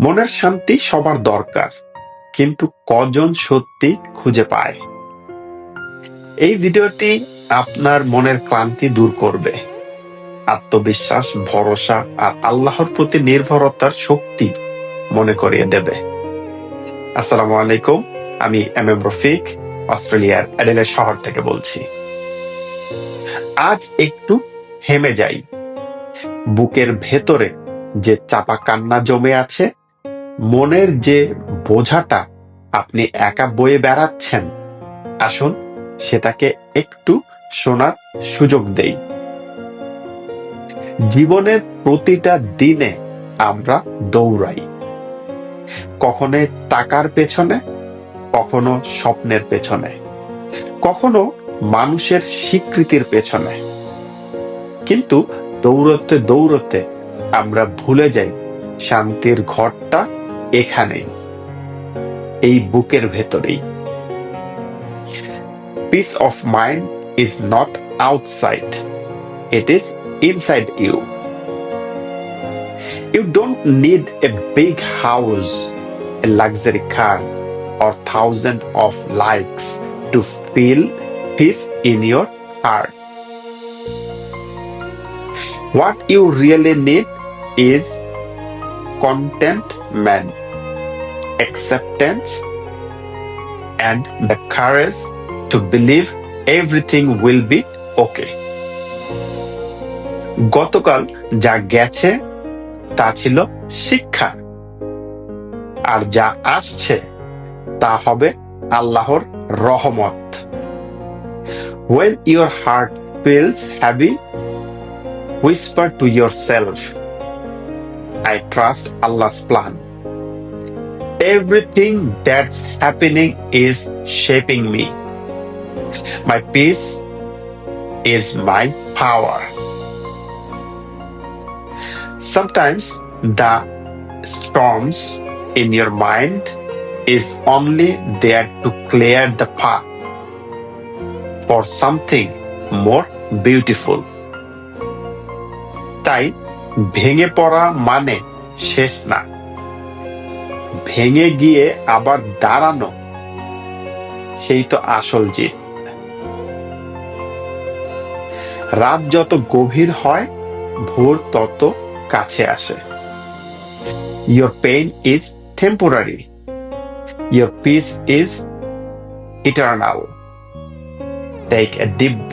মনের শান্তি সবার দরকার, কিন্তু কজন সত্যি খুঁজে পায়? এই ভিডিওটি আপনার মনের ক্লান্তি দূর করবে, আত্মবিশ্বাস, ভরসা আর আল্লাহর প্রতি নির্ভরতার শক্তি মনে করিয়ে দেবে। আসসালামু আলাইকুম, আমি এম রফিক, অস্ট্রেলিয়ার অ্যাডিলেড শহর থেকে বলছি। আজ একটু হেমে যাই। বুকের ভেতরে যে চাপা কান্না জমে আছে, মনের যে বোঝাটা আপনি একা বয়ে বেড়াচ্ছেন, আসুন সেটাকে একটু শোনার সুযোগ দেই। জীবনের প্রতিটা দিনে আমরা দৌড়াই, কখনো টাকার পেছনে, কখনো স্বপ্নের পেছনে, কখনো মানুষের স্বীকৃতির পেছনে। কিন্তু দৌড়তে দৌড়তে আমরা ভুলে যাই শান্তির ঘরটা এখানেই, এই বুকের ভেতরেই। Peace of mind is not outside, it is inside you. You don't need a big house, a luxury car, or thousands of likes to feel peace in your heart. What you really need is contentment, acceptance, and the courage to believe everything will be okay. গতকাল যা গেছে তা ছিল শিক্ষা, আর যা আসছে তা হবে আল্লাহর রহমত। When your heart feels heavy, whisper to yourself, I trust Allah's plan. Everything that's happening is shaping me. My peace is my power. Sometimes the storms in your mind is only there to clear the path for something more beautiful. তাই ভেঙে পড়া মানে শেষ না, ভেঙে গিয়ে আবার দাঁড়ানো, সেই তো আসল জিত। রাত যত গভীর হয়, ভোর তত কাছে আসে। Your pain is temporary, your peace is eternal. Take a deep